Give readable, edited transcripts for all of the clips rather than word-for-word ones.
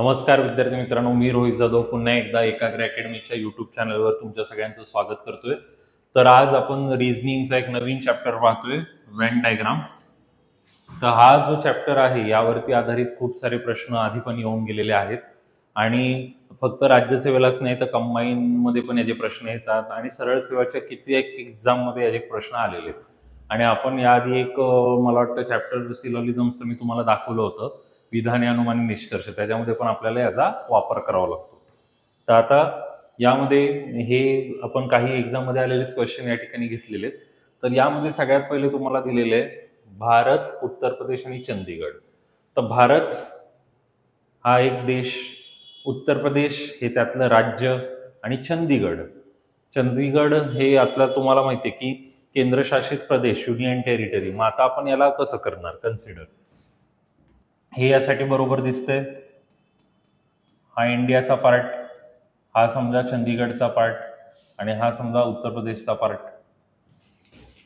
नमस्कार विद्यार्थी मित्रांनो, मी रोहित जाधव पुन्हा एकदा एकाग्र अकॅडमीच्या यूट्यूब चॅनलवर तुमच्या सगळ्यांचं स्वागत करतोय। तर आज आपण रिझनिंगचा एक नवीन चॅप्टर पाहतोय, व्हेन डायग्राम्स। तर हा जो चॅप्टर आहे यावरती आधारित खूप सारे प्रश्न आधी पण येऊन गेलेले आहेत आणि फक्त राज्यसेवेलाच नाही तर कंबाईन मध्ये पण याचे प्रश्न येतात आणि सरळ सेवाच्या कित्येक एक्झाम मध्ये याचे प्रश्न आलेले आहेत। आणि आपण याआधी एक मला वाटतं चॅप्टर सिलोजिझमचं मी तुम्हाला दाखवलं होतं, विधाने अनुमानी निष्कर्ष, त्याच्यामध्ये पण आपल्याला याचा वापर करावा लागतो। तर आता यामध्ये हे आपण काही एक्झाम मध्ये आलेलेच क्वेश्चन या ठिकाणी घेतलेले आहेत। तर यामध्ये सगळ्यात पहिले तुम्हाला दिलेले आहे भारत, उत्तर प्रदेश आणि चंदीगड। तर भारत हा एक देश, उत्तर प्रदेश हे त्यातलं राज्य आणि चंदीगड हे यातलं तुम्हाला माहिती आहे की केंद्रशासित प्रदेश, युनियन टेरिटरी। मग आता आपण याला कसं करणार कन्सिडर, हे यासाठी बरोबर दिसतंय। हा इंडियाचा पार्ट, हा समजा चंदीगडचा पार्ट आणि हा समजा उत्तर प्रदेशचा पार्ट।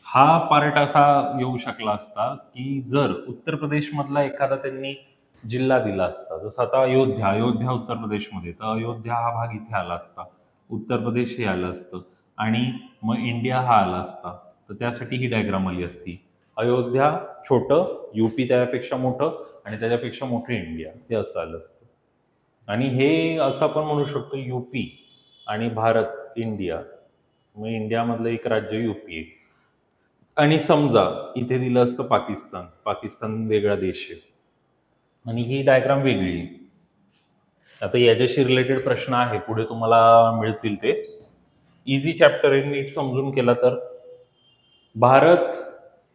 हा पार्ट असा येऊ शकला असता की जर उत्तर प्रदेश मधला एखादा त्यांनी जिल्हा दिला असता, जसं आता अयोध्या उत्तर प्रदेशमध्ये, तर अयोध्या हा भाग इथे आला असता, उत्तर प्रदेश हे आलं असतं आणि मग इंडिया हा आला असता। तर त्यासाठी ही डायग्राम आली असती, अयोध्या छोटं, यूपी त्यापेक्षा मोठं आणि त्याच्यापेक्षा मोठं इंडिया, हे असं आलं असतं। आणि हे असं आपण म्हणू शकतो यूपी आणि भारत, इंडिया, मग इंडियामधलं एक राज्य यूपी आहे। आणि समजा इथे दिलं असतं पाकिस्तान वेगळा देश आहे आणि ही डायग्राम वेगळी। आता याच्याशी रिलेटेड प्रश्न आहे पुढे तुम्हाला मिळतील, ते इझी चॅप्टर आहे, नीट समजून केला तर। भारत,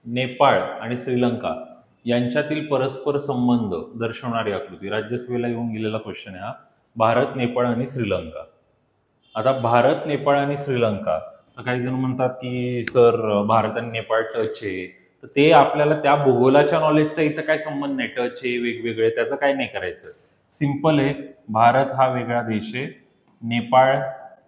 नेपाळ आणि श्रीलंका यांच्यातील परस्पर संबंध दर्शवणारी आकृती, राज्यसेवेला येऊन गेलेला क्वेश्चन आहे हा। भारत, नेपाळ आणि श्रीलंका। आता भारत, नेपाळ आणि श्रीलंका, तर काही जण म्हणतात की सर भारत आणि नेपाळ टच आहे, तर ते आपल्याला त्या भूगोलाच्या नॉलेजचा इथं काय संबंध नाही, टच आहे वेगवेगळे, त्याचं काय नाही करायचं। सिंपल आहे, भारत हा वेगळा देश आहे, नेपाळ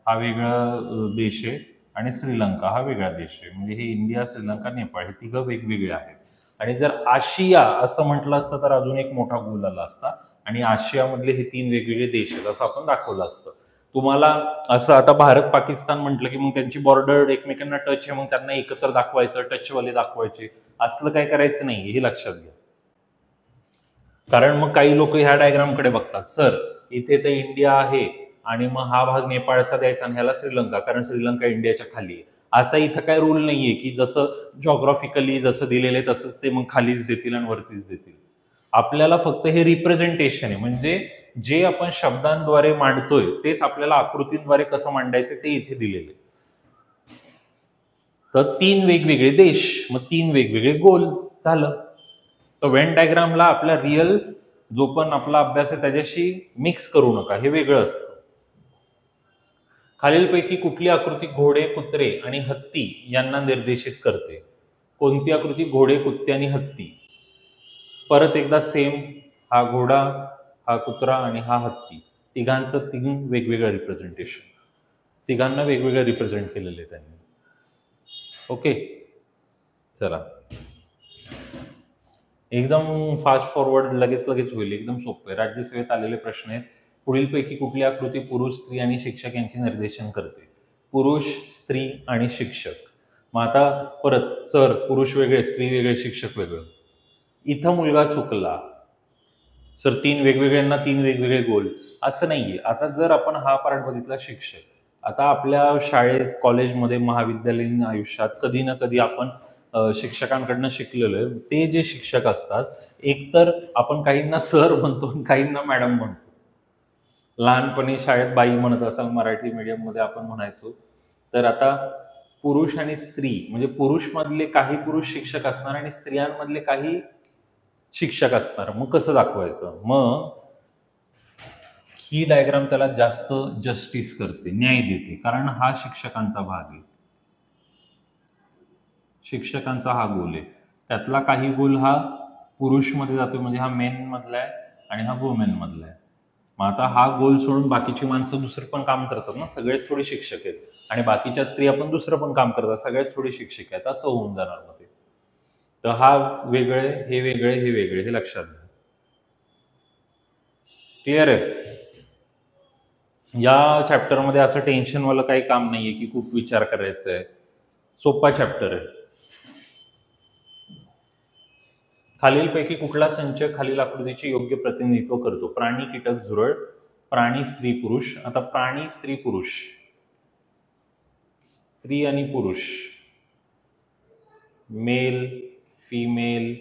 हा वेगळा देश आहे आणि श्रीलंका हा वेगळा देश आहे। म्हणजे हे इंडिया, श्रीलंका, नेपाळ हे तिघं वेगवेगळे आहेत। आणि जर आशिया असं म्हटलं असतं तर अजून एक मोठा गोल आला असता आणि आशियामधले हे तीन वेगवेगळे देश आहेत असं आपण दाखवलं असतं तुम्हाला। असं आता भारत पाकिस्तान म्हटलं की मग त्यांची बॉर्डर एकमेकांना टच आहे, मग त्यांना एकत्र दाखवायचं, टचवाले दाखवायचे, असलं काय करायचं नाही, हे लक्षात घ्या। कारण मग काही लोक ह्या डायग्रामकडे बघतात, सर इथे तर इंडिया आहे आणि मग हा भाग नेपाळचा द्यायचा आणि ह्याला श्रीलंका, कारण श्रीलंका इंडियाच्या खाली आहे। असा इथं काय रूल नाहीये की जसं जॉग्राफिकली जसं दिलेलं आहे तसंच ते मग खालीच देतील आणि वरतीच देतील। आपल्याला फक्त हे रिप्रेझेंटेशन आहे, म्हणजे जे आपण शब्दांद्वारे मांडतोय तेच आपल्याला आकृतींद्वारे कसं मांडायचं ते इथे दिलेले। तर तीन वेगवेगळे देश, मग तीन वेगवेगळे गोल, झालं। तर व्हेन डायग्रामला आपला रिअल जो पण आपला अभ्यास आहे त्याच्याशी मिक्स करू नका, हे वेगळं असतं। खालीलपैकी कुठली आकृती घोडे, कुत्रे आणि हत्ती यांना निर्देशित करते? कोणती आकृती घोडे, कुत्ते आणि हत्ती? परत एकदा सेम, हा घोडा, हा कुत्रा आणि हा हत्ती, तिघांचं तीन वेगवेगळं रिप्रेझेंटेशन, तिघांना वेगवेगळं रिप्रेझेंट केलेलं आहे त्यांनी। ओके, चला एकदम फास्ट फॉरवर्ड, लगेच होईल, एकदम सोपं आहे। राज्यसेवेत आलेले प्रश्न आहेत। पुढीलपैकी कुठली आकृती पुरुष, स्त्री आणि शिक्षक यांचे निर्देशन करते? पुरुष, स्त्री आणि शिक्षक। मग आता परत, सर पुरुष वेगळे, स्त्री वेगळे, शिक्षक वेगळं, इथं मुलगा चुकला। सर तीन वेगवेगळ्यांना तीन वेगवेगळे गोल, असं नाहीये। आता जर आपण हा पार्ट बघितला शिक्षक, आता आपल्या शाळेत, कॉलेजमध्ये, महाविद्यालयीन आयुष्यात कधी ना कधी आपण शिक्षकांकडनं शिकलेलो आहे। ते जे शिक्षक असतात, एकतर आपण काहींना सर म्हणतो, काहींना मॅडम म्हणतो। लहानपणी शाळेत बाई म्हणत असाल, मराठी मीडियम मध्ये आपण म्हणायचो। तर आता पुरुष आणि स्त्री, म्हणजे पुरुष मधले काही पुरुष शिक्षक असणार आणि स्त्रियांमधले काही शिक्षक असणार, मग कसं दाखवायचं? मग ही डायग्राम त्याला जास्त जस्टिस करते, न्याय देते, कारण हा शिक्षकांचा भाग आहे, शिक्षकांचा हा गोल आहे। त्यातला काही गोल हा पुरुष मध्ये जातो, म्हणजे हा मेन मधला आहे आणि हा वुमेन मधला आहे। मग आता हा गोल सोडून बाकीची माणसं दुसरं पण काम करतात ना, सगळेच थोडी शिक्षक आहेत, आणि बाकीच्या स्त्रिया पण दुसरं पण काम करतात, सगळेच थोडी शिक्षक आहेत, असं होऊन जाणार मध्ये। तर हा वेगळे, हे वेगळे, हे वेगळे, हे लक्षात घ्या। क्लिअर आहे? या चॅप्टरमध्ये असं टेन्शनवालं काही काम नाहीये की खूप विचार करायचा आहे, सोपा चॅप्टर आहे. खालीलपैकी कुठला संच खालील आकृतीचे योग्य प्रतिनिधित्व करतो? प्राणी, कीटक, झुरळ, प्राणी, स्त्री, पुरुष. आता प्राणी, स्त्री, पुरुष, स्त्री आणि पुरुष, मेल, फिमेल,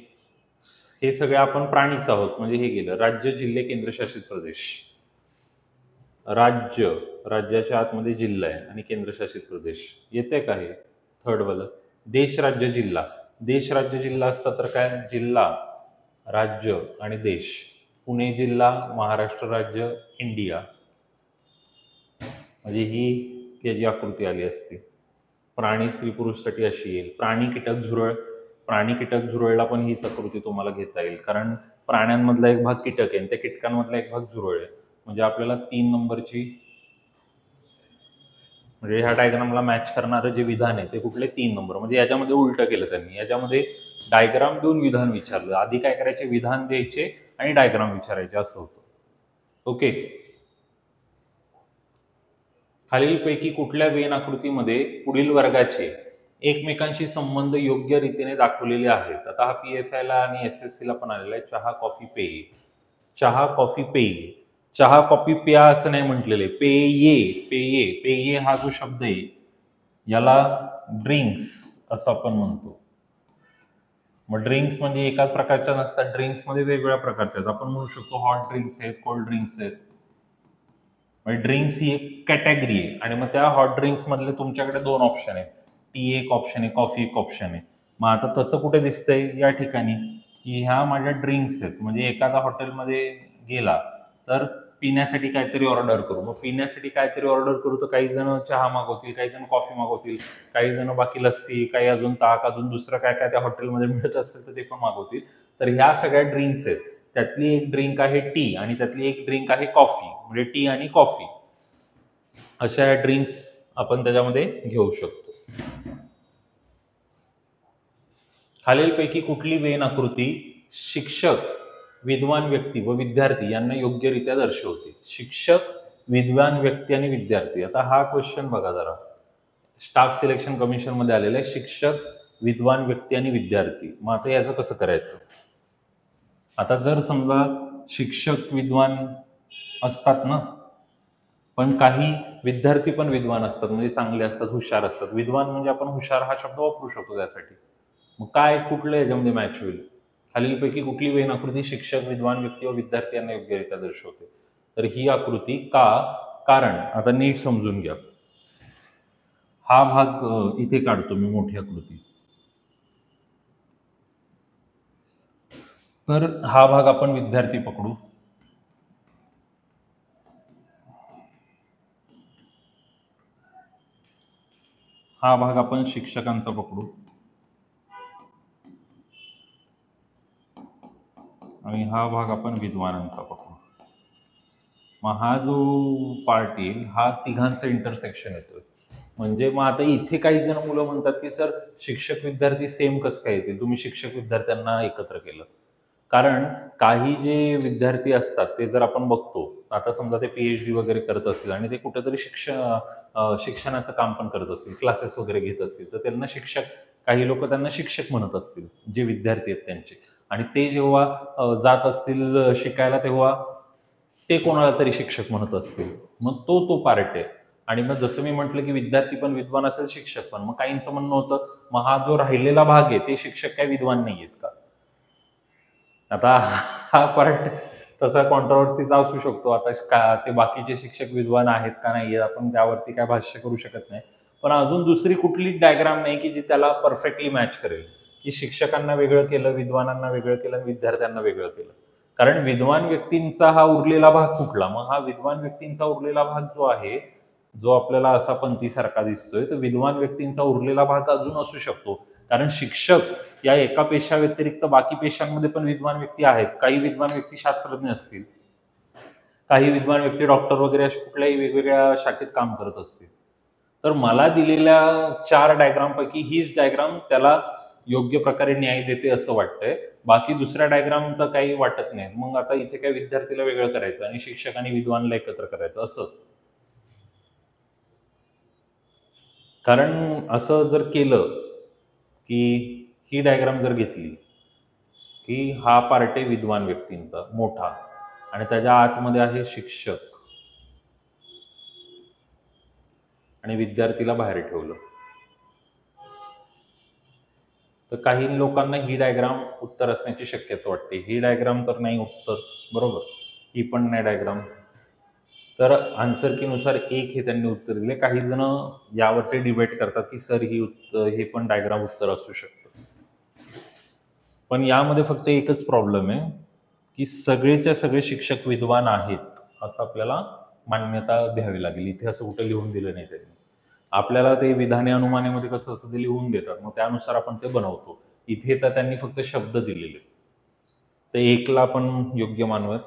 हे सगळे आपण प्राणीच आहोत. म्हणजे हे गेलं. राज्य, जिल्हे, केंद्रशासित प्रदेश. राज्य, राज्याच्या आतमध्ये जिल्हा आहे आणि केंद्रशासित प्रदेश. येते का हे थर्ड वाला? देश, राज्य, जिल्हा. देश, राज्य, जिल्हा असता तर काय? जिल्हा, राज्य आणि देश. पुणे जिल्हा, महाराष्ट्र राज्य, इंडिया. म्हणजे ही त्याची आकृती आली असती. प्राणी, स्त्री, पुरुषसाठी अशी येईल. प्राणी, कीटक, झुरळ. प्राणी, कीटक, झुरळला पण हीच आकृती तुम्हाला घेता येईल, कारण प्राण्यांमधला एक भाग कीटक आहे आणि त्या कीटकांमधला एक भाग झुरळ आहे. म्हणजे आपल्याला 3 नंबरची, म्हणजे ह्या डायग्रामला मॅच करणारं जे विधान आहे ते कुठले? 3 नंबर. म्हणजे याच्यामध्ये उलट केलं त्यांनी. याच्यामध्ये डायग्राम देऊन विधान विचारलं. आधी काय करायचे? विधान द्यायचे आणि डायग्राम विचारायचे, असं होतं. ओके. खालीलपैकी कुठल्या वेन आकृतीमध्ये पुढील वर्गाचे एकमेकांशी संबंध योग्य रीतीने दाखवलेले आहेत? आता हा PFI ला आणि SSC ला पण आलेला आहे. चहा, कॉफी, पेय. चहा, कॉफी, पेय. चहा, कॉफी, प्या असं नाही म्हटलेलं आहे. पेये, पेये. पेये हा जो शब्द आहे याला ड्रिंक्स असं आपण म्हणतो. मग ड्रिंक्स म्हणजे एकाच प्रकारच्या नसतात. ड्रिंक्स मध्ये वेगवेगळ्या प्रकारच्या आहेत. आपण म्हणू शकतो हॉट ड्रिंक्स आहेत, कोल्ड ड्रिंक्स आहेत. म्हणजे ड्रिंक्स ही एक कॅटेगरी आहे आणि मग त्या हॉट ड्रिंक्स मधले तुमच्याकडे 2 ऑप्शन आहेत. टी एक ऑप्शन आहे, कॉफी एक ऑप्शन आहे. मग आता तसं कुठे दिसतंय या ठिकाणी की ह्या माझ्या ड्रिंक्स आहेत. म्हणजे एखादा हॉटेलमध्ये गेला तर पिण्यासाठी काहीतरी ऑर्डर करू. मग पिण्यासाठी काहीतरी ऑर्डर करू तर काही जण चहा मागवतील, काही जण कॉफी मागवतील, काही जण बाकी लस्सी, काही अजून ताक, अजून दुसरं काय काय त्या हॉटेलमध्ये मिळत असेल तर ते पण मागवतील. तर ह्या सगळ्या ड्रिंक्स आहेत. त्यातली एक ड्रिंक आहे टी आणि त्यातली एक ड्रिंक आहे कॉफी. म्हणजे टी आणि कॉफी अशा ड्रिंक्स आपण त्याच्यामध्ये घेऊ शकतो. खालीलपैकी कुठली वेन आकृती शिक्षक, विद्वान व्यक्ती व विद्यार्थी यांना योग्यरित्या दर्शवते? शिक्षक, विद्वान व्यक्ती आणि विद्यार्थी. आता हा क्वेश्चन बघा जरा, स्टाफ सिलेक्शन कमिशन मध्ये आलेला आहे. शिक्षक, विद्वान व्यक्ती आणि विद्यार्थी. मग आता याचं कसं करायचं? आता जर समजा शिक्षक विद्वान असतात ना, पण काही विद्यार्थी पण विद्वान असतात, म्हणजे चांगले असतात, हुशार असतात. विद्वान म्हणजे आपण हुशार हा शब्द वापरू शकतो त्यासाठी. मग काय कुठल्या याच्यामध्ये मॅच होईल? खालीलपैकी कुठली वेन आकृती शिक्षक, विद्वान व्यक्ती व विद्यार्थी यांना योग्यरित्या दर्शवते? तर ही आकृती. का? कारण आता नीट समजून घ्या. हा भाग इथे काढतो मी, मोठी आकृती. तर हा भाग आपण विद्यार्थी पकडू. हा भाग आपण शिक्षकांचा पकडू आणि हा भाग आपण विद्वानांचा पकडू. मग हा जो पार्ट येईल हा तिघांचं इंटरसेक्शन येतोय. म्हणजे मग आता इथे काही जण मुलं म्हणतात की सर शिक्षक विद्यार्थी सेम कसं काय येतील? तुम्ही शिक्षक विद्यार्थ्यांना एकत्र केलं. कारण काही जे विद्यार्थी असतात ते जर आपण बघतो, आता समजा ते PhD वगैरे करत असतील आणि ते कुठेतरी शिक्षणाचं काम पण करत असतील, क्लासेस वगैरे घेत असतील, तर त्यांना शिक्षक, काही लोक त्यांना शिक्षक म्हणत असतील जे विद्यार्थी आहेत त्यांचे. आणि ते जेव्हा जात असतील शिकायला तेव्हा ते कोणाला तरी शिक्षक म्हणत असतील. मग तो पार्ट आहे. आणि मग जसं मी म्हटलं की विद्यार्थी पण विद्वान असेल, शिक्षक पण. मग काहींचं म्हणणं होतं मग हा जो राहिलेला भाग आहे ते शिक्षक काय विद्वान नाही आहेत का? आता हा पार्ट तसा कॉन्ट्रोवर्सीचा असू शकतो. आता ते बाकीचे शिक्षक विद्वान आहेत का नाही आपण त्यावरती काय भाष्य करू शकत नाही. पण अजून दुसरी कुठली डायग्राम नाही की जी त्याला परफेक्टली मॅच करेल, की शिक्षकांना वेगळं केलं, विद्वानांना वेगळं केलं, विद्यार्थ्यांना वेगळं केलं. कारण विद्वान व्यक्तींचा हा उरलेला भाग कुठला? मग हा विद्वान व्यक्तींचा उरलेला भाग जो आहे, जो आपल्याला असा पंथीसारखा दिसतोय, तर विद्वान व्यक्तींचा उरलेला भाग अजून असू शकतो. कारण शिक्षक या एका पेशा व्यतिरिक्त बाकी पेशांमध्ये पण विद्वान व्यक्ती आहेत. काही विद्वान व्यक्ती शास्त्रज्ञ असतील, काही विद्वान व्यक्ती डॉक्टर वगैरे अशा कुठल्याही वेगवेगळ्या शाखेत काम करत असतील. तर मला दिलेल्या 4 डायग्राम पैकी हीच डायग्राम त्याला योग्य प्रकारे न्याय देते असं वाटतंय. बाकी दुसऱ्या डायग्राम तर काही वाटत नाही. मग आता इथे काय विद्यार्थीला वेगळं करायचं आणि शिक्षक आणि विद्वानला एकत्र करायचं असं कारण असं जर केलं की ही डायग्राम जर घेतली की हा पार्ट आहे विद्वान व्यक्तींचा मोठा आणि त्याच्या आतमध्ये आहे शिक्षक आणि विद्यार्थीला बाहेर ठेवलं, तर काही लोकांना ही डायग्राम उत्तर असण्याची शक्यता वाटते. ही डायग्राम तर नाही उत्तर, बरोबर, ही पण नाही डायग्राम. तर आन्सर की नुसार एक हे त्यांनी उत्तर दिले. काही जण यावरती डिबेट करतात की सर ही हे पण डायग्राम उत्तर असू शकतं. पण यामध्ये फक्त एकच प्रॉब्लेम आहे की सगळेच्या सगळे शिक्षक विद्वान आहेत असं आपल्याला मान्यता द्यावी लागेल. इथे असं कुठे लिहून दिलं नाही त्यांनी. आपल्याला ते विधाने अनुमानामध्ये कसं असं ते लिहून देतात, मग त्यानुसार आपण ते बनवतो. इथे तर त्यांनी फक्त शब्द दिलेले, ते एकला आपण योग्य मानूयात.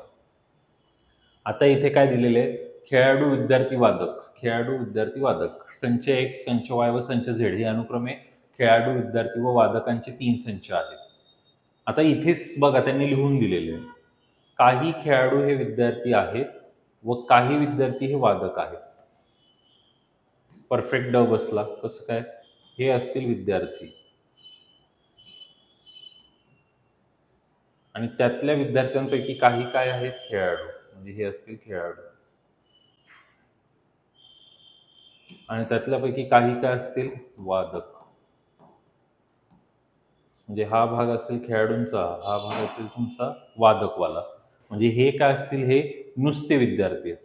आता इथे काय दिलेले आहे, खेळाडू विद्यार्थी वादक, खेळाडू विद्यार्थी वादक, संच एक्स, संच वाय व संच झेड हे अनुक्रमे खेळाडू विद्यार्थी व वादकांचे 3 संच आहेत. आता इथेच बघा त्यांनी लिहून दिलेले काही खेळाडू हे विद्यार्थी आहेत व काही विद्यार्थी हे वादक आहेत. परफेक्ट ड बसला. कसं काय, हे असतील विद्यार्थी आणि त्यातल्या विद्यार्थ्यांपैकी काही काय आहेत खेळाडू, म्हणजे हे असतील खेळाडू आणि त्यातल्यापैकी काही काय असतील वादक, म्हणजे हा भाग असेल खेळाडूंचा, हा भाग असेल तुमचा वादकवाला. म्हणजे हे काय असतील, हे नुसते विद्यार्थी आहेत,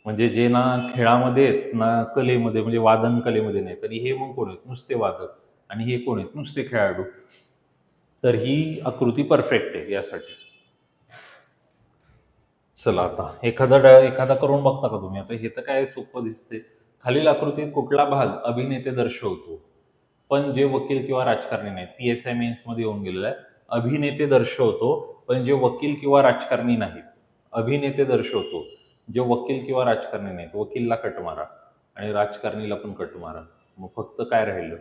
म्हणजे जे ना खेळामध्ये आहेत ना कलेमध्ये, म्हणजे वादन कलेमध्ये नाही. तरी हे मग कोण आहेत, नुसते वादक, आणि हे कोण आहेत, नुसते खेळाडू. तर ही आकृती परफेक्ट आहे यासाठी. चला आता एखादा करून बघता का तुम्ही? आता हे तर काय सोपं दिसते. खालील आकृतीत कुठला भाग अभिनेते दर्शवतो? पण जे वकील किंवा राजकारणी नाहीत. PSI मेन्स मध्ये येऊन गेलेला आहे. अभिनेते दर्शवतो पण जे वकील किंवा राजकारणी नाहीत. अभिनेते दर्शवतो जे वकील किंवा राजकारणी नाहीत. वकीलला कट मारा आणि राजकारणीला पण कट मारा. मग फक्त काय राहिलं,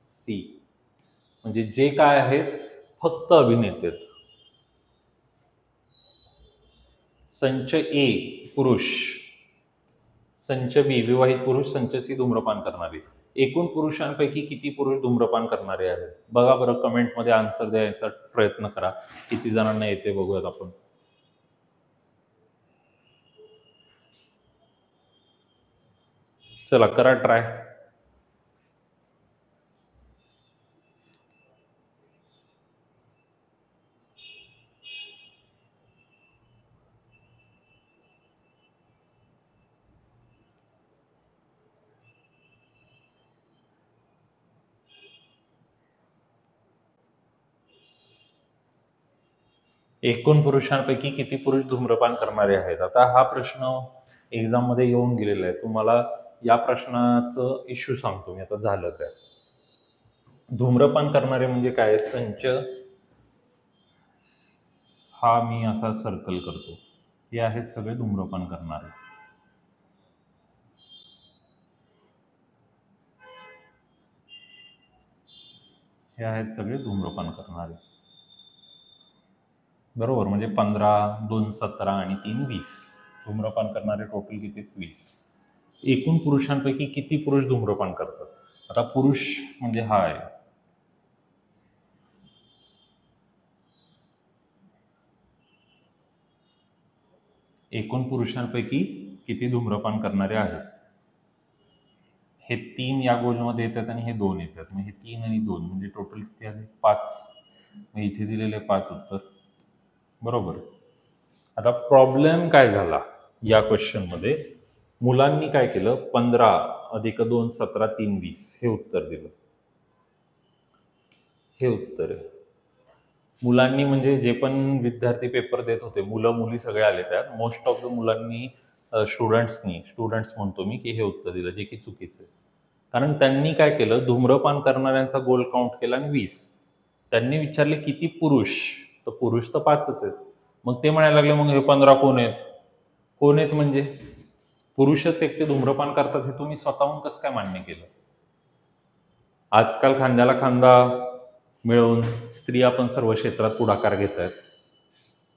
सी. म्हणजे जे काय आहेत फक्त अभिनेते. संच ए पुरुष, संच बी विवाहित पुरुष, संच सी धूम्रपान करणारे. एकूण पुरुषांपैकी किती पुरुष धूम्रपान करणारे आहेत? बघा बरं, कमेंटमध्ये आन्सर द्यायचा प्रयत्न करा. किती जणांना येते बघूयात आपण. चला करा ट्राय. एकूण पुरुषांपैकी किती पुरुष धूम्रपान करणारे आहेत? आता हा प्रश्न एक्झाम मध्ये येऊन गेलेला आहे. तुम्हाला या प्रश्नाचं इश्यू सांगतो मी आता झालं काय. धूम्रपान करणारे म्हणजे काय, संच हा मी असा सर्कल करतो, हे आहेत सगळे धूम्रपान करणारे. हे आहेत सगळे धूम्रपान करणारे, बरोबर. म्हणजे 15, 2 17 आणि 3 20 धूम्रपान करणारे टोटल किती, 20. एकूण पुरुषांपैकी किती पुरुष धूम्रपान करतात? आता पुरुष म्हणजे हा आहे, एकूण पुरुषांपैकी किती धूम्रपान करणारे आहेत. हे 3 या गोलमध्ये येतात आणि हे 2 येतात. मग हे 3 आणि 2 म्हणजे टोटल किती आले, 5. मग इथे दिलेले 5 उत्तर, बरोबर. आता प्रॉब्लेम काय झाला या क्वेश्चन मध्ये, मुलांनी काय केलं, 15 अधिक 2 17 3 20 हे उत्तर दिलं. हे उत्तर आहे. मुलांनी म्हणजे जे पण विद्यार्थी पेपर देत होते, मुलं मुली सगळे आले त्यात. मोस्ट ऑफ द मुलांनी स्टुडंट्स म्हणतो मी, की हे उत्तर दिलं, जे की चुकीचं आहे. कारण त्यांनी काय केलं, धूम्रपान करणाऱ्यांचा गोल काउंट केला आणि 20. त्यांनी विचारले किती पुरुष, तर पुरुष तर 5च आहेत. मग ते म्हणायला लागले मग हे 15 कोण आहेत? कोण आहेत म्हणजे पुरुषच एकटे धूम्रपान करतात हे तुम्ही स्वतःहून कसं काय मान्य केलं? आजकाल खांद्याला खांदा मिळून स्त्रिया पण सर्व क्षेत्रात पुढाकार घेत आहेत.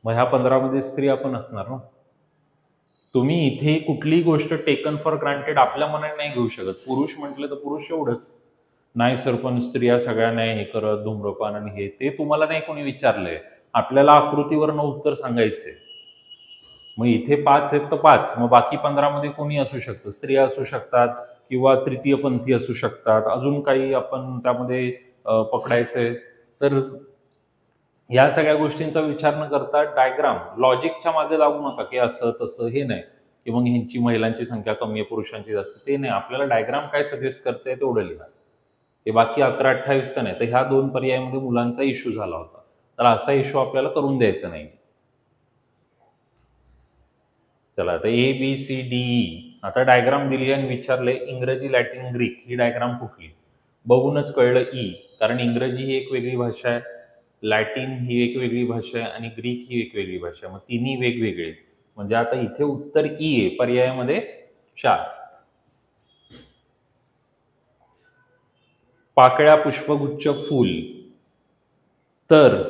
मग ह्या 15 मध्ये स्त्रिया पण असणार ना. तुम्ही इथे कुठलीही गोष्ट टेकन फॉर ग्रांटेड आपल्या मनाने नाही घेऊ शकत. पुरुष म्हटलं तर पुरुष एवढंच. नाही सर, पण स्त्रिया सगळ्या नाही हे करत, धूम्रपान आणि हे ते तुम्हाला नाही कोणी विचारलंय. आपल्याला आकृतीवरनं उत्तर सांगायचंय. मग इथे 5 आहेत तर 5, मग बाकी 15 मध्ये कोणी असू शकतं. स्त्रिया असू शकतात किंवा तृतीयपंथी असू शकतात. अजून काही आपण त्यामध्ये पकडायचंय. तर या सगळ्या गोष्टींचा विचार न करता डायग्राम, लॉजिकच्या मागे लागू नका की असं तसं हे नाही, की मग ह्यांची महिलांची संख्या कमी आहे, पुरुषांची जास्त, ते नाही. आपल्याला डायग्राम काय सजेस्ट करते तेवढं लिहा. हे बाकी 11-28 तर नाही. तर ह्या 2 पर्यायामध्ये मुलांचा इश्यू झाला होता. तर असा इश्यू आपल्याला करून द्यायचा नाही. चला आता A B C D E. आता डायग्राम दिली आणि विचारले इंग्रजी, लॅटिन, ग्रीक ही डायग्राम कुठली. बघूनच कळलं ई, कारण इंग्रजी ही एक वेगळी भाषा आहे, लॅटिन ही एक वेगळी भाषा आहे आणि ग्रीक ही एक वेगळी भाषा आहे. मग तिन्ही वेगवेगळे. म्हणजे आता इथे उत्तर ई आहे पर्यायामध्ये 4. पाकळ्या, पुष्पगुच्छ, फूल. तर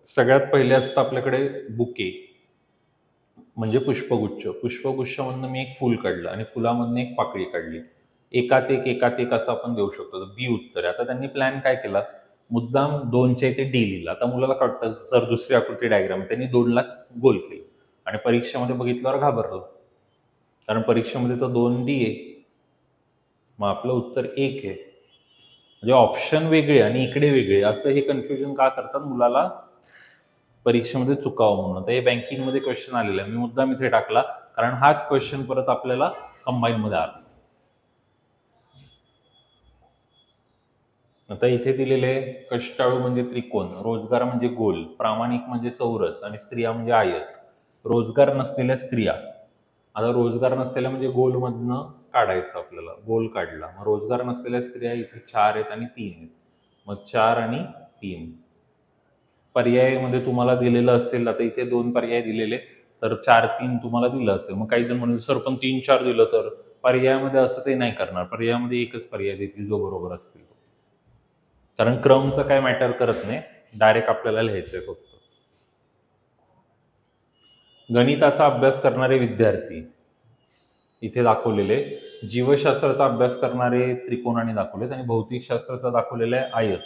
सगळ्यात पहिले असतं आपल्याकडे बुके, म्हणजे पुष्पगुच्छ. पुष्पगुच्छमधनं मी एक फूल काढलं आणि फुलामधनं एक पाकळी काढली. एकात एक असं आपण देऊ शकतो. तर बी उत्तर आहे. आता त्यांनी प्लॅन काय केला, मुद्दाम 2च्या इथे डी लिहिला. आता मुलाला कळतं सर दुसरी आकृती डायग्राम, त्यांनी 2ला गोल केलं आणि परीक्षेमध्ये बघितल्यावर घाबरलं, कारण परीक्षेमध्ये तर 2 डी आहे. मग आपलं उत्तर 1 आहे. म्हणजे ऑप्शन वेगळे आणि इकडे वेगळे असं हे कन्फ्युजन का करतात मुलाला परीक्षेमध्ये चुकावं म्हणून. तर हे बँकिंगमध्ये क्वेश्चन आलेला आहे. मी मुद्दाम इथे टाकला कारण हाच क्वेश्चन परत आपल्याला कंबाईन मध्ये आला. आता इथे दिलेले कष्टाळू म्हणजे त्रिकोण, रोजगार म्हणजे गोल, प्रामाणिक म्हणजे चौरस आणि स्त्रिया म्हणजे आयत. रोजगार नसलेल्या स्त्रिया. आता रोजगार नसलेल्या म्हणजे गोल मधनं काढायचं आपल्याला. गोल काढला, मग रोजगार नसलेल्या स्त्रिया इथे 4 आहेत आणि 3 आहेत. मग 4 आणि 3. पर्यायामध्ये तुम्हाला दिलेलं असेल, आता इथे 2 पर्याय दिलेले, तर 4-3 तुम्हाला दिलं असेल. मग काही जण म्हणून सर पण 3-4 दिलं तर पर्यायामध्ये असं ते नाही करणार. पर्यायामध्ये एकच पर्याय देतील जो बरोबर असतील. कारण क्रमचं काय मॅटर करत नाही, डायरेक्ट आपल्याला लिहायचंय फक्त. गणिताचा अभ्यास करणारे विद्यार्थी इथे दाखवलेले, जीवशास्त्राचा अभ्यास करणारे त्रिकोणाने दाखवलेत आणि भौतिकशास्त्राचा दाखवलेला आहे आयत.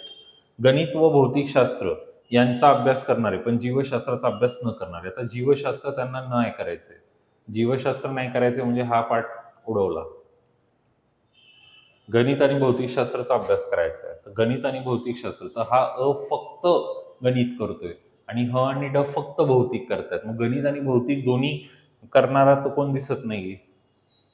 गणित व भौतिकशास्त्र यांचा अभ्यास करणारे पण जीवशास्त्राचा अभ्यास न करणारे. आता जीवशास्त्र त्यांना नाही करायचंय, जीवशास्त्र नाही करायचे म्हणजे हा पाठ उडवला. गणित आणि भौतिकशास्त्राचा अभ्यास करायचा आहे. तर गणित आणि भौतिकशास्त्र, तर हा अ फक्त गणित करतोय आणि ह आणि ड फक्त भौतिक करतात. मग गणित आणि भौतिक दोन्ही करणारा तर कोण दिसत नाहीये.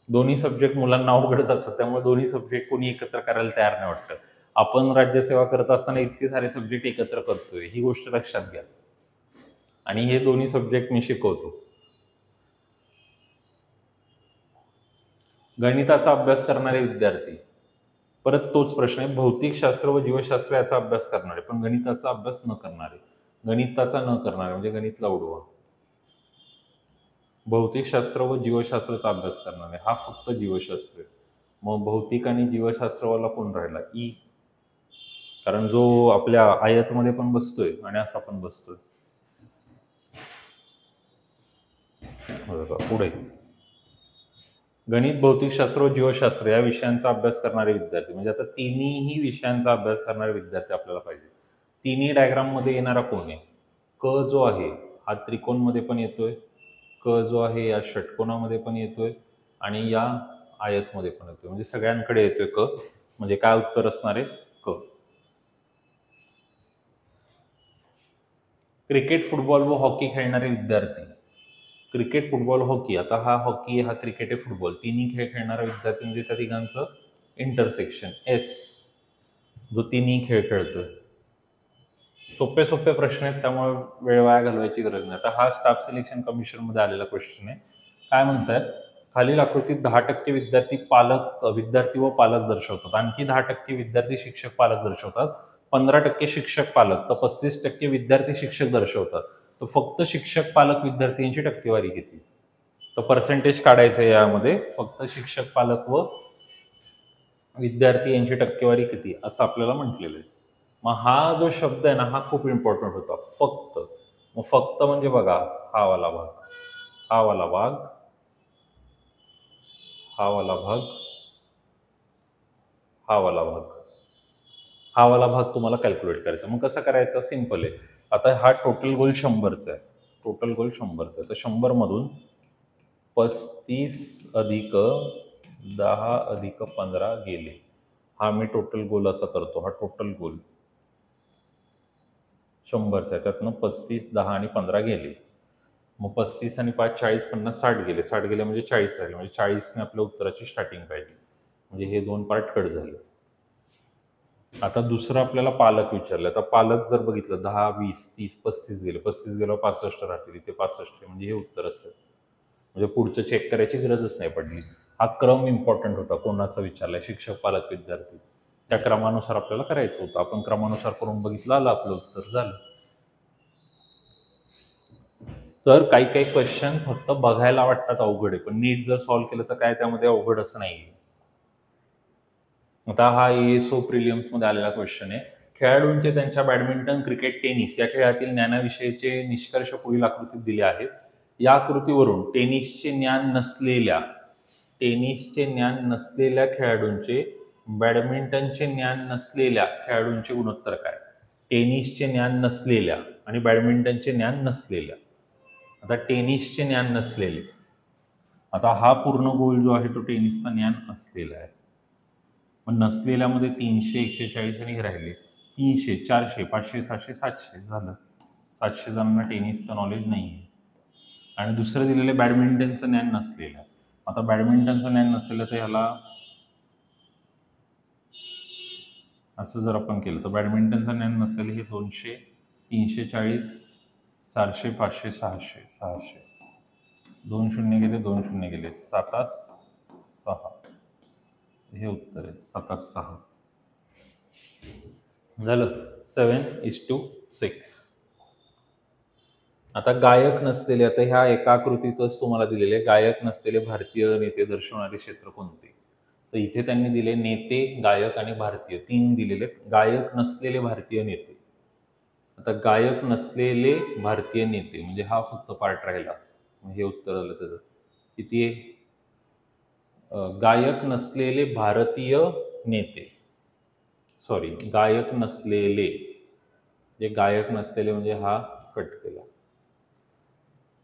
दोन्ही सब्जेक्ट मुलांना अवघड जातात, त्यामुळे दोन्ही सब्जेक्ट कोणी एकत्र करायला तयार नाही वाटतं. आपण राज्यसेवा करत असताना इतके सारे सब्जेक्ट एकत्र करतोय, ही गोष्ट लक्षात घ्या. आणि हे दोन्ही सब्जेक्ट मी शिकवतो. गणिताचा अभ्यास करणारे विद्यार्थी, परत तोच प्रश्न आहे. भौतिकशास्त्र व जीवशास्त्र याचा अभ्यास करणारे पण गणिताचा अभ्यास न करणारे. गणिताचा न करणारे म्हणजे गणितला उडवा. भौतिकशास्त्र व जीवशास्त्राचा अभ्यास करणारे, हा फक्त जीवशास्त्र. मग भौतिक आणि जीवशास्त्रवाला कोण राहिला, ई. कारण जो आपल्या आयतमध्ये पण बसतोय आणि असा पण बसतोय. पुढे गणित, भौतिकशास्त्र व जीवशास्त्र या विषयांचा अभ्यास करणारे विद्यार्थी, म्हणजे आता तिन्ही विषयांचा अभ्यास करणारे विद्यार्थी आपल्याला पाहिजे. तिन्ही डायग्राम मध्ये येणारा कोण आहे, क जो आहे हा त्रिकोण मध्ये पण येतोय, क जो आहे या षटकोनामध्ये पण येतोय आणि या आयतमध्ये पण येतोय, म्हणजे सगळ्यांकडे येतोय क. म्हणजे काय उत्तर असणार आहे, क. क्रिकेट, फुटबॉल व हॉकी खेळणारे विद्यार्थी. Cricket, football, hockey. आता हा हॉकी, हा क्रिकेट आहे, फुटबॉल, तिन्ही खेळ खेळणारा विद्यार्थी म्हणजे त्या तिघांचं इंटरसेक्शन एस, जो तिन्ही खेळ खेळतोय. सोपे सोपे प्रश्न आहेत, त्यामुळे वेळ वाया घालवायची गरज नाही. आता हा स्टाफ सिलेक्शन कमिशन मध्ये आलेला क्वेश्चन आहे. काय म्हणतात, खालील आकृतीत 10% विद्यार्थी व पालक दर्शवतात, आणखी 10% विद्यार्थी, शिक्षक, पालक दर्शवतात, 15% शिक्षक, पालक, तर 35% विद्यार्थी, शिक्षक दर्शवतात. तर फक्त शिक्षक, पालक, विद्यार्थी यांची टक्केवारी किती. तर पर्सेंटेज काढायचं यामध्ये, फक्त शिक्षक, पालक व विद्यार्थी यांची टक्केवारी किती असं आपल्याला म्हटलेलं आहे. मग हा जो शब्द आहे ना, हा खूप इम्पॉर्टंट होता, फक्त. मग फक्त म्हणजे बघा, हा वाला भाग, हा वाला भाग हा वाला भाग, हा वाला भाग, हा वाला भाग तुम्हाला कॅल्क्युलेट करायचा. मग कसं करायचं? सिंपल आहे. आता हा टोटल गोल 100चा आहे, टोटल गोल 100चा आहे. तर 100 मधून 35 अधिक 10 अधिक 15 गेले. हा मी टोटल गोल असा करतो. हा टोटल गोल 100चा आहे. त्यातनं 35, 10 आणि 15 गेले. मग 35 आणि 5 40, 50, 60 गेले. 60 गेले म्हणजे 40 राहिले. म्हणजे 40ने आपल्या उत्तराची स्टार्टिंग पाहिजे. म्हणजे हे 2 पार्ट कट झाले. आता दुसरं आपल्याला पालक विचारलं. आता पालक जर बघितलं 10, 20, 30, 35 गेले. 35 गेल्यावर 65 राहतील. इथे 65 म्हणजे हे उत्तर असेल. म्हणजे पुढचं चेक करायची गरजच नाही पडली. हा क्रम इम्पॉर्टंट होता. कोणाचा विचारलाय? शिक्षक, पालक, विद्यार्थी. त्या क्रमानुसार आपल्याला करायचं होतं. आपण क्रमानुसार करून बघितलं, आलं आपलं उत्तर, झालं. तर काही काही क्वेश्चन फक्त बघायला वाटतात अवघड आहे, पण नीट जर सॉल्व्ह केलं तर काय त्यामध्ये अवघड असं नाही. आता हा ESO प्रिलियम्स मध्ये आलेला क्वेश्चन आहे. खेळाडूंचे त्यांच्या बॅडमिंटन, क्रिकेट, टेनिस या खेळातील ज्ञानाविषयीचे निष्कर्ष पुढील आकृतीत दिले आहेत. या आकृतीवरून टेनिसचे ज्ञान नसलेल्या खेळाडूंचे बॅडमिंटनचे ज्ञान नसलेल्या खेळाडूंचे गुणोत्तर काय? टेनिसचे ज्ञान नसलेल्या आणि बॅडमिंटनचे ज्ञान नसलेल्या. आता टेनिसचे ज्ञान नसलेले, आता हा पूर्ण गोल जो आहे तो टेनिसचा ज्ञान असलेला आहे. पण नसलेल्यामध्ये 300, 140 आणि हे राहिले 300, 400, 500, 700, 700 झालं. 700 जणांना टेनिसचं नॉलेज नाही आहे. आणि दुसरं दिलेलं बॅडमिंटनचं ज्ञान नसलेलं. आता बॅडमिंटनचं ज्ञान नसलेलं तर ह्याला असं जर आपण केलं तर बॅडमिंटनचं ज्ञान नसलेलं हे 200, 340, 400, 500, 600, 600, 2 शून्य गेले, 2 शून्य गेले, 7 6. हे उत्तर आहे 7 6. झालं 7:6. आता गायक नसलेले, आता ह्या एका आकृतीतच तुम्हाला दिलेले गायक नसलेले भारतीय नेते दर्शवणारे क्षेत्र कोणते? तर इथे त्यांनी दिले नेते, गायक आणि भारतीय, 3 दिलेले. गायक नसलेले भारतीय नेते. आता गायक नसलेले भारतीय नेते म्हणजे हा फक्त पार्ट राहिला. हे उत्तर आलं त्याचं. किती आहे? गायक नसलेले भारतीय नेते, सॉरी गायक नसलेले, जे गायक नसलेले म्हणजे हा कट केला.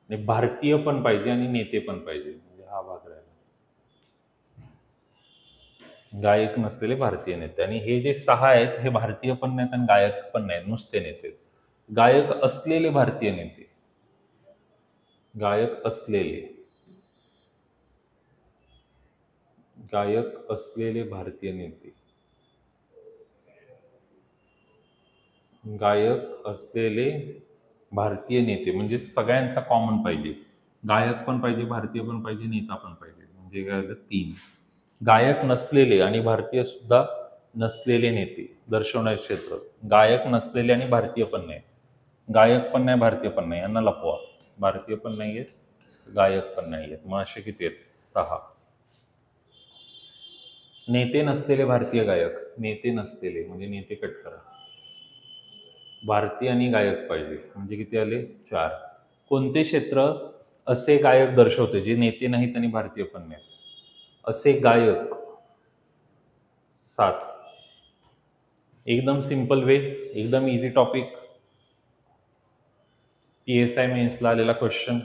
आणि भारतीय पण पाहिजे आणि नेते पण पाहिजे, म्हणजे हा भाग राहिला. गायक नसलेले भारतीय नेते. आणि हे जे 6 आहेत हे भारतीय पण नाहीत आणि गायक पण नाहीत, नुसते नेते. गायक असलेले भारतीय नेते, गायक असलेले, गायक असलेले भारतीय नेते, गायक असलेले भारतीय नेते म्हणजे सगळ्यांचा कॉमन पाहिजे. गायक पण पाहिजे, भारतीय पण पाहिजे, नेता पण पाहिजे. म्हणजे काय झालं? 3. गायक नसलेले आणि भारतीय सुद्धा नसलेले नेते दर्शवणारे क्षेत्र. गायक नसलेले आणि भारतीय पण नाही, गायक पण नाही, भारतीय पण नाही, यांना लपवा. भारतीय पण नाही आहेत, गायक पण नाही आहेत. मग असे किती आहेत? 6. नेते नसलेले भारतीय गायक, नेते नसलेले म्हणजे नेते कट करा. भारतीय आणि गायक पाहिजे म्हणजे किती आले? 4. कोणते क्षेत्र असे गायक दर्शवते जे नेते नाहीत आणि भारतीय पण नाहीत? असे गायक 7. एकदम सिंपल वे, एकदम इझी टॉपिक. PSI मेन्सला आलेला क्वेश्चन.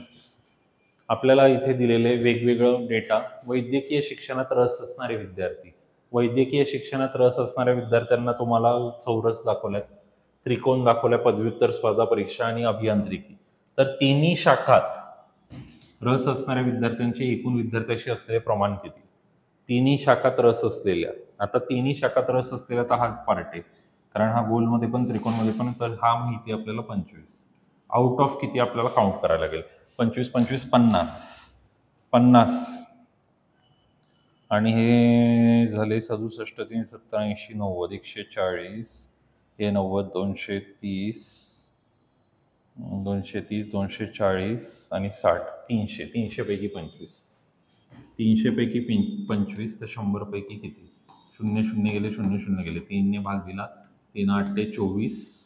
आपल्याला इथे दिलेले वेगवेगळं डेटा. वैद्यकीय शिक्षणात रस असणारे विद्यार्थी, वैद्यकीय शिक्षणात रस असणाऱ्या विद्यार्थ्यांना तुम्हाला चौरस दाखवल्यात, त्रिकोण दाखवल्या, पदव्युत्तर स्पर्धा परीक्षा आणि अभियांत्रिकी. तर तिन्ही शाखात रस असणाऱ्या विद्यार्थ्यांचे एकूण विद्यार्थ्याशी असलेले प्रमाण किती? तिन्ही शाखात रस असलेल्या, आता तिन्ही शाखात रस असलेल्या तर हाच पार्ट आहे, कारण हा गोलमध्ये पण त्रिकोणमध्ये पण. तर हा माहिती आपल्याला 25 आउट ऑफ किती आपल्याला काउंट करायला लागेल? 25, 25, 50, 50 आणि हे झाले 67, 3, 87, 90, 140, हे 90, 230, 230, 240 आणि 60, 300. 300 पैकी 25, 300 पैकी 25 तर 100 पैकी किती? 0 0 गेले, 0 0 गेले, 3 ने भाग दिला, 3 8 24,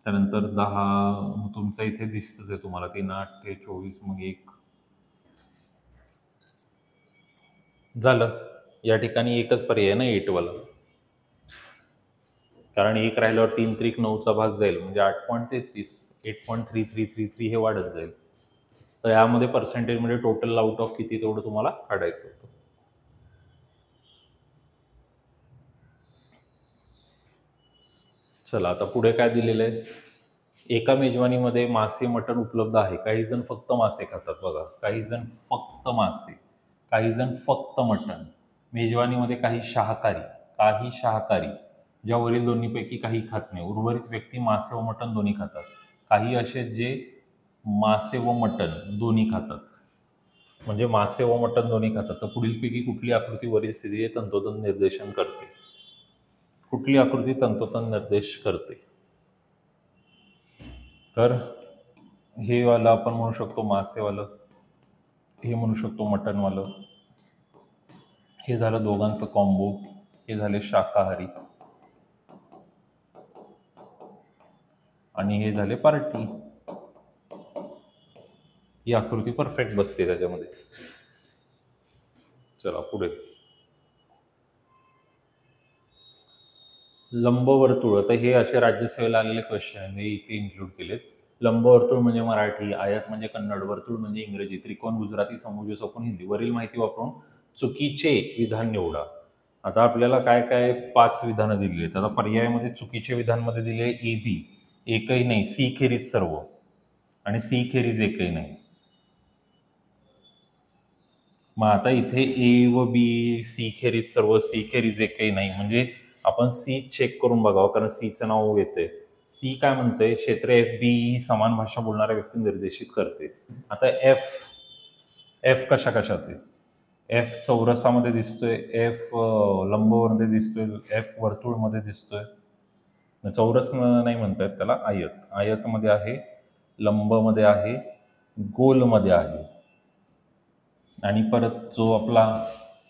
त्यानंतर 10. तुमचं इथे दिसतच आहे तुम्हाला, 3 8 24, मग 1 झालं. या ठिकाणी एकच पर्याय आहे ना 8 वाला, कारण एक राहिल्यावर 3 त्रिक 9चा भाग जाईल म्हणजे 8.33, 8.3333 हे वाढत जाईल. तर यामध्ये पर्सेंटेजमध्ये टोटल आउट ऑफ किती तेवढं तुम्हाला काढायचं होतं. चला आता पुढे काय दिलेलं आहे. एका मेजवानीमध्ये मासे मटण उपलब्ध आहे. काही जण फक्त मासे खातात बघा, काही जण फक्त मासे, काही जण फक्त मटण. मेजवानीमध्ये काही शाकाहारी ज्या वरील दोन्हीपैकी काही खात नाही. उर्वरित व्यक्ती मासे व मटण दोन्ही खातात. काही असे जे मासे व मटण दोन्ही खातात. म्हणजे मासे व मटण दोन्ही खातात. तर पुढीलपैकी कुठली आकृती वरील स्थितीचे तंतोतंत निर्देशन करते? कुठली आकृती तंतोतंत निर्देश करते? तर हे वाला आपण म्हणू शकतो मासेवालं, हे म्हणू शकतो मटणवालं. हे झालं दोघांचं कॉम्बो. हे झाले शाकाहारी आणि हे झाले पार्टी. ही आकृती परफेक्ट बसते त्याच्यामध्ये. चला पुढे. लंबवर्तुळ. तर हे असे राज्यसेवेला आलेले क्वेश्चन आहे, हे इथे इन्क्लूड केलेत. लंबवर्तुळ म्हणजे मराठी, आयत म्हणजे कन्नड, वर्तुळ म्हणजे इंग्रजी, त्रिकोण गुजराती, समभुज चौकोन हिंदी. वरील माहिती वापरून चुकीचे विधान निवडा. आता आपल्याला काय काय 5 विधानं दिली आहेत. आता पर्यायामध्ये चुकीचे विधानमध्ये दिले ए बी, एकही नाही, सी खेरीज सर्व, आणि सी खेरीज एकही नाही. मग आता इथे ए व बी, सी खेरीज सर्व, सी खेरीज एकही नाही, म्हणजे आपण सी चेक करून बघावं, कारण सीचं नाव येते. सी काय म्हणते, क्षेत्र एफ बी ही समान भाषा बोलणाऱ्या व्यक्ती निर्देशित करते. आता एफ, एफ कशा कशात आहे? एफ चौरसामध्ये दिसतोय, एफ लंबमध्ये दिसतोय, एफ वर्तुळमध्ये दिसतोय. चौरस नाही म्हणतायत त्याला, आयतमध्ये आहे, लंबमध्ये आहे, गोलमध्ये आहे, आणि परत जो आपला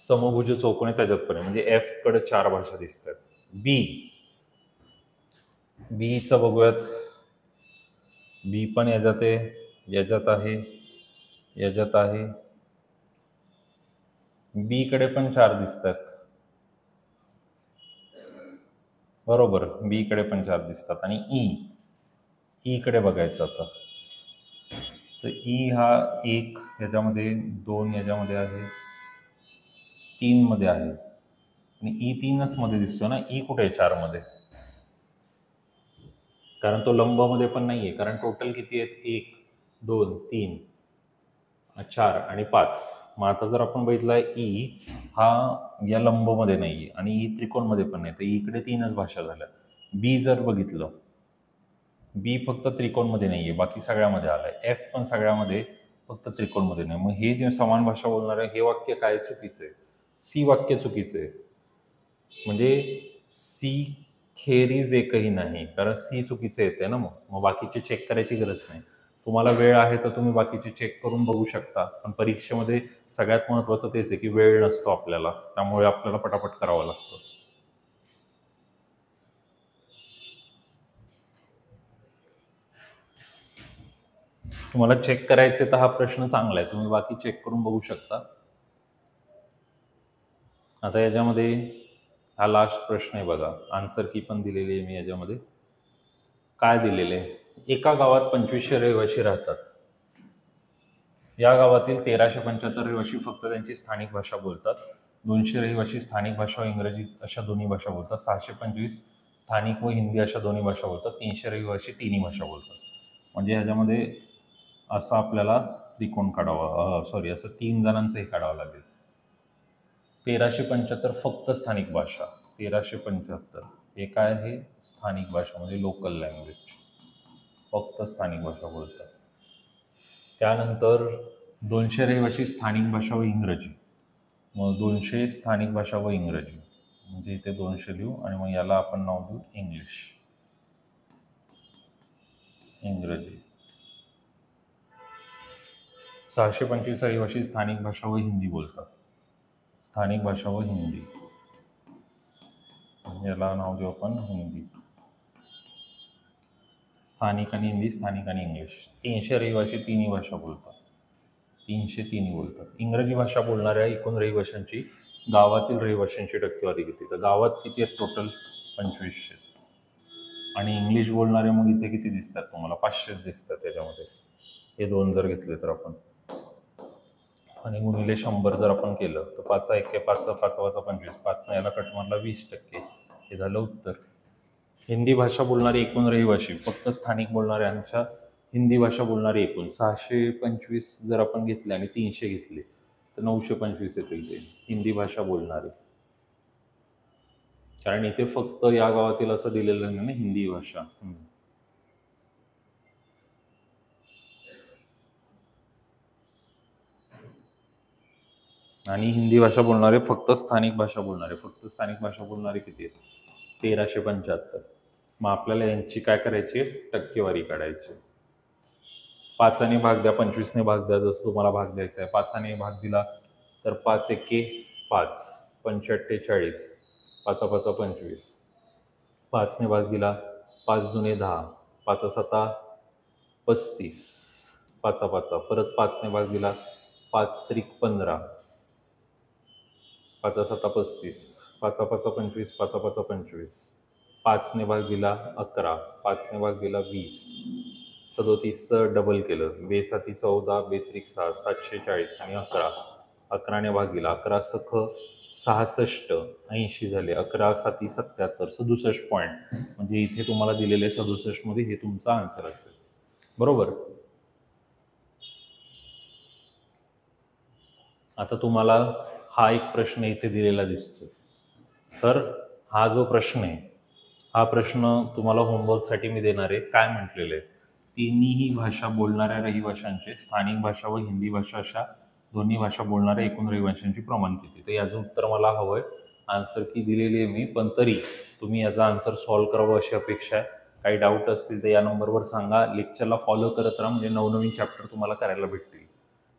समभुज चौकोन आहे त्याच्यात पण आहे. म्हणजे एफ कडे 4 भाषा दिसतात. बीचं बघूयात. बी पण याच्यात आहे, याच्यात आहे, याच्यात आहे. बी कडे पण 4 दिसतात. बरोबर, बी कडे पण 4 दिसतात. आणि ई कडे बघायचं आता. तर ई हा 1 याच्यामध्ये, 2 याच्यामध्ये आहे, 3 मध्ये आहे, आणि ई 3च मध्ये दिसतो ना. ई कुठे आहे 4 मध्ये? कारण तो लंबमध्ये पण नाहीये, कारण टोटल किती आहेत? 1 2 3 4 आणि 5. मग आता जर आपण बघितलं ई हा या लंबमध्ये नाहीये आणि ई त्रिकोणमध्ये पण नाही, तर इकडे 3च भाषा झाल्या. बी जर बघितलं, बी फक्त त्रिकोणमध्ये नाहीये, बाकी सगळ्यामध्ये आलाय. एफ पण सगळ्यामध्ये, फक्त त्रिकोणमध्ये नाही. मग हे जे समान भाषा बोलणार आहे, हे वाक्य काय चुकीचं आहे? सी वाक्य चुकीचं आहे. म्हणजे सी खेरीज एकही नाही, कारण सी चुकीचं येते ना. मग बाकीचे चेक करायची गरज नाही. तुम्हाला वेळ आहे तर तुम्ही बाकीचे चेक करून बघू शकता, पण परीक्षेमध्ये सगळ्यात महत्त्वाचं तेच आहे की वेळ नसतो आपल्याला, त्यामुळे आपल्याला पटापट करावं लागतं. तुम्हाला चेक करायचे तर हा प्रश्न चांगला आहे, तुम्ही बाकी चेक करून बघू शकता. आता याच्यामध्ये हा लास्ट प्रश्न आहे बघा, आन्सर की पण दिलेली आहे मी याच्यामध्ये. काय दिलेले आहे? एका गावात 2500 रहिवासी राहतात. या गावातील 1375 रहिवासी फक्त त्यांची स्थानिक भाषा बोलतात. 200 रहिवासी स्थानिक भाषा व इंग्रजी अशा दोन्ही भाषा बोलतात. 625 स्थानिक व हिंदी अशा दोन्ही भाषा बोलतात. 300 रहिवासी तिन्ही भाषा बोलतात. म्हणजे ह्याच्यामध्ये असं आपल्याला त्रिकोण काढावा, सॉरी, असं 3 जणांचं हे काढावं लागेल. 1375 फक्त स्थानिक भाषा. 1375 हे काय आहे? स्थानिक भाषा, म्हणजे लोकल लँग्वेज, फक्त स्थानिक भाषा बोलतात. त्यानंतर 200 रहिवासी स्थानिक भाषा व इंग्रजी. मग 200 स्थानिक भाषा व इंग्रजी, म्हणजे इथे 200 लिहू आणि मग याला आपण नाव देऊ इंग्रजी. 625 रहिवासी स्थानिक भाषा व हिंदी बोलतात. स्थानिक भाषा व हिंदी, याला नाव देऊ आपण हिंदी. स्थानिक आणि हिंदी, स्थानिक आणि इंग्लिश. 300 रहिवासी तिन्ही भाषा बोलतात. 303 बोलतात. इंग्रजी भाषा बोलणाऱ्या एकूण रहिवाशांची गावातील रहिवाशांची टक्केवारी किती? तर गावात किती आहेत टोटल? 2500. आणि इंग्लिश बोलणारे मग इथे किती दिसतात तुम्हाला? 500 दिसतात त्याच्यामध्ये. हे 2 जर घेतले तर आपण, आणि गुणिले 100 जर आपण केलं तर 5 1 5 5 25, 5 याला कट मारला 20%. हे झालं उत्तर. हिंदी भाषा बोलणारे एकूण रहिवाशी फक्त स्थानिक बोलणाऱ्यांच्या हिंदी भाषा बोलणारे एकूण 625 जर आपण घेतले आणि 300 घेतले तर 925 येतील ते हिंदी भाषा बोलणारे. कारण इथे फक्त या गावातील असं दिलेलं नाही ना हिंदी भाषा. आणि हिंदी भाषा बोलणारे फक्त स्थानिक भाषा बोलणारे किती आहेत? 1375. मग आपल्याला यांची काय करायची? टक्केवारी काढायची. 5 ने भाग द्या, 25 ने भाग द्या, जसं तुम्हाला भाग द्यायचा आहे. 5 ने भाग दिला तर 5 एके 5, 45, 5 5 25. 5 ने भाग दिला 5 दुने 10, 5 7 35, 5 5 परत 5 ने भाग दिला 5 त्रिक 15, 5 7 35, 5 5 25, 5 5 25. 5 ने भाग दिला 11, 5 ने भाग दिला 20, 37चं डबल केलं, 2 7 14, 2 त्रिक 6, 740 आणि 11. 11 ने भाग दिला, 11 सख 66, 80 झाले, 11 7 77, 67 पॉईंट. म्हणजे इथे तुम्हाला दिलेले 67 मध्ये हे तुमचा आन्सर असेल. बरोबर. आता तुम्हाला हा एक प्रश्न इथे दिलेला दिसतो. तर हा जो प्रश्न आहे, हा प्रश्न तुम्हाला होमवर्कसाठी मी देणार आहे. काय म्हटलेलं आहे? तिन्ही भाषा बोलणाऱ्या रहिवाशांचे स्थानिक भाषा व हिंदी भाषा अशा दोन्ही भाषा बोलणाऱ्या एकूण रहिवाशांचे प्रमाण किती? तर याचं उत्तर मला हवं आहे. आन्सर की दिलेली आहे मी, पण तरी तुम्ही याचा आन्सर सॉल्व्ह करावं अशी अपेक्षा आहे. काही डाऊट असतील तर या नंबरवर सांगा. लेक्चरला फॉलो करत राहा, म्हणजे नवनवीन चॅप्टर तुम्हाला करायला भेटतील.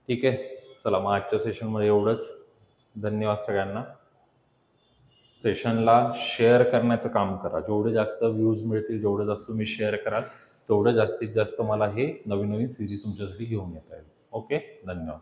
ठीक आहे. चला मग आजच्या सेशनमध्ये एवढंच. धन्यवाद सगळ्यांना. सेशनला शेअर करण्याचं काम करा. जेवढे जास्त व्ह्यूज मिळतील, जेवढं जास्त तुम्ही शेअर कराल, तेवढं जास्तीत जास्त मला हे नवीन नवीन सिरीज तुमच्यासाठी घेऊन येता येईल. ओके, धन्यवाद.